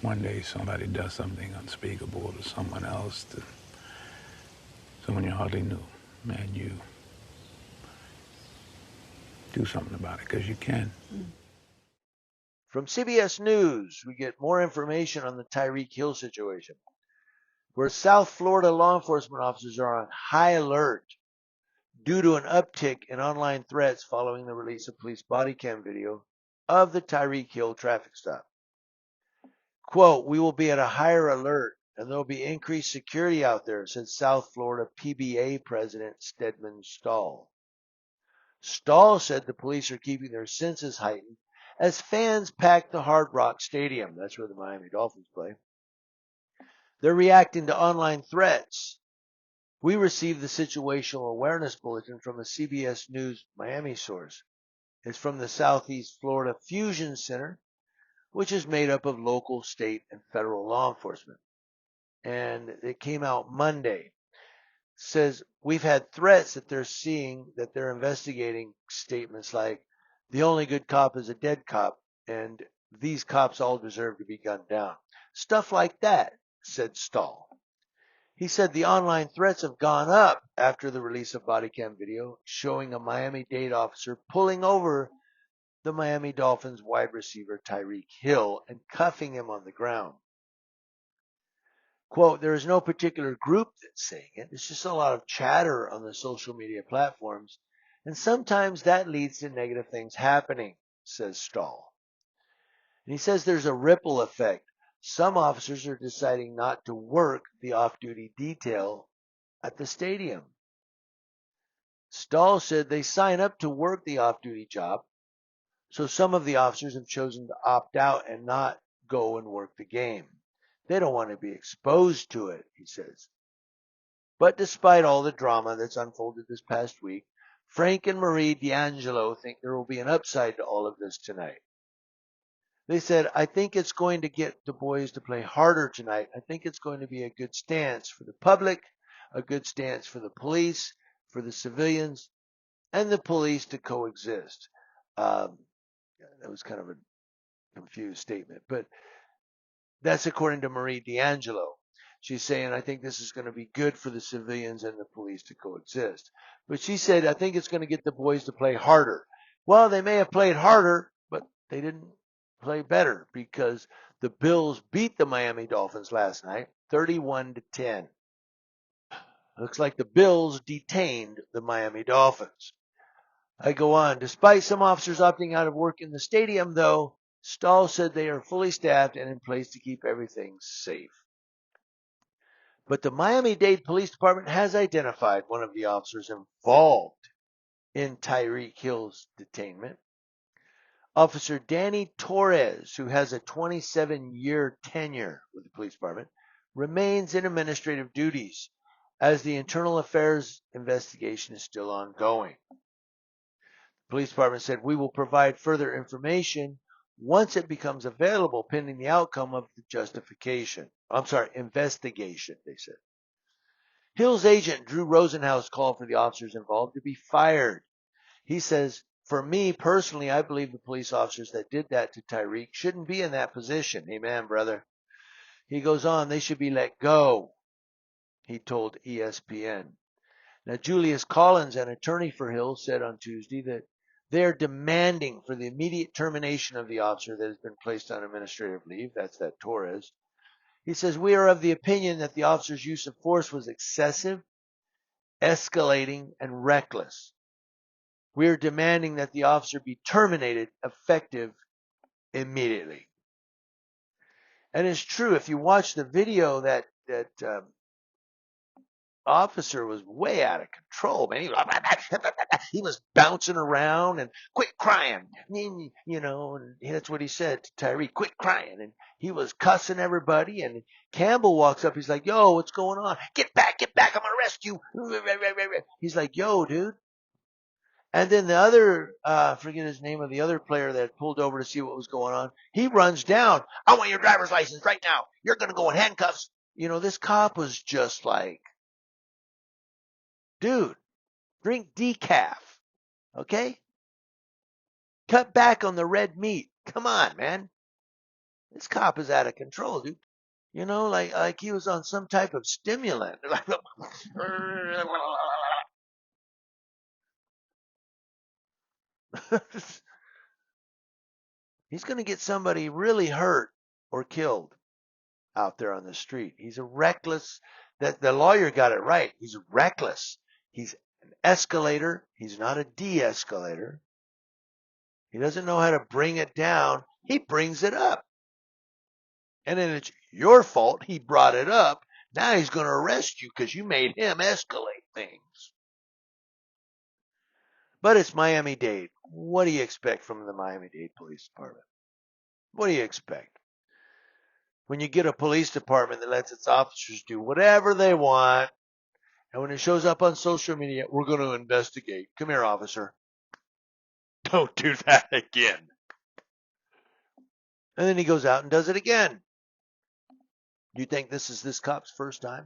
one day somebody does something unspeakable to someone else, to someone you hardly knew, and you do something about it, because you can. From CBS News, we get more information on the Tyreek Hill situation, where South Florida law enforcement officers are on high alert due to an uptick in online threats following the release of police body cam video of the Tyreek Hill traffic stop. Quote, "We will be at a higher alert and there will be increased security out there," said South Florida PBA President Stedman Stahl. Stahl said the police are keeping their senses heightened as fans pack the Hard Rock Stadium. That's where the Miami Dolphins play. They're reacting to online threats. We received the situational awareness bulletin from a CBS News Miami source. It's from the Southeast Florida Fusion Center, which is made up of local, state, and federal law enforcement. And it came out Monday. It says, we've had threats that they're seeing, that they're investigating, statements like, the only good cop is a dead cop, and these cops all deserve to be gunned down. Stuff like that, said Stahl. He said the online threats have gone up after the release of Bodycam video showing a Miami-Dade officer pulling over the Miami Dolphins wide receiver Tyreek Hill and cuffing him on the ground. Quote, "There is no particular group that's saying it. It's just a lot of chatter on the social media platforms, and sometimes that leads to negative things happening," says Stahl. And he says there's a ripple effect. Some officers are deciding not to work the off-duty detail at the stadium. Stahl said they sign up to work the off-duty job, so some of the officers have chosen to opt out and not go and work the game. They don't want to be exposed to it, he says. But despite all the drama that's unfolded this past week, Frank and Marie DAngelo think there will be an upside to all of this tonight. They said, "I think it's going to get the boys to play harder tonight. I think it's going to be a good stance for the public, a good stance for the police, for the civilians, and the police to coexist." That was kind of a confused statement, but that's according to Marie DAngelo. She's saying, "I think this is going to be good for the civilians and the police to coexist." But she said, "I think it's going to get the boys to play harder." Well, they may have played harder, but they didn't play better because the Bills beat the Miami Dolphins last night, 31-10. Looks like the Bills detained the Miami Dolphins. I go on. Despite some officers opting out of work in the stadium, though, Stahl said they are fully staffed and in place to keep everything safe. But the Miami-Dade Police Department has identified one of the officers involved in Tyreek Hill's detainment. Officer Danny Torres, who has a 27-year tenure with the police department, remains in administrative duties as the internal affairs investigation is still ongoing. The police department said, "We will provide further information once it becomes available pending the outcome of the investigation," they said. Hill's agent, Drew Rosenhaus, called for the officers involved to be fired. He says, "For me personally, I believe the police officers that did that to Tyreek shouldn't be in that position." Amen, brother. He goes on, "They should be let go," he told ESPN. Now, Julius Collins, an attorney for Hill, said on Tuesday that they're demanding for the immediate termination of the officer that has been placed on administrative leave. That's that Torres. He says, "We are of the opinion that the officer's use of force was excessive, escalating, and reckless. We are demanding that the officer be terminated effective immediately." And it's true. If you watch the video, that officer was way out of control, man. He was bouncing around and "Quit crying," and that's what he said to Tyreek, "Quit crying." And he was cussing everybody. And Campbell walks up. He's like, "Yo, what's going on? Get back. I'm going to arrest you." He's like, "Yo, dude." And then the other, forget his name, of the other player that pulled over to see what was going on, he runs down. "I want your driver's license right now. You're going to go in handcuffs." This cop was just like, "Dude, drink decaf, okay? Cut back on the red meat. Come on, man." This cop is out of control, dude. You know, like he was on some type of stimulant. He's going to get somebody really hurt or killed out there on the street. He's a reckless. That the lawyer got it right. He's reckless. He's an escalator. He's not a de-escalator. He doesn't know how to bring it down. He brings it up. And then it's your fault he brought it up. Now he's going to arrest you because you made him escalate things. But it's Miami-Dade. What do you expect from the Miami-Dade Police Department? What do you expect? When you get a police department that lets its officers do whatever they want, and when it shows up on social media, we're going to investigate. Come here, officer. Don't do that again. And then he goes out and does it again. Do you think this is this cop's first time?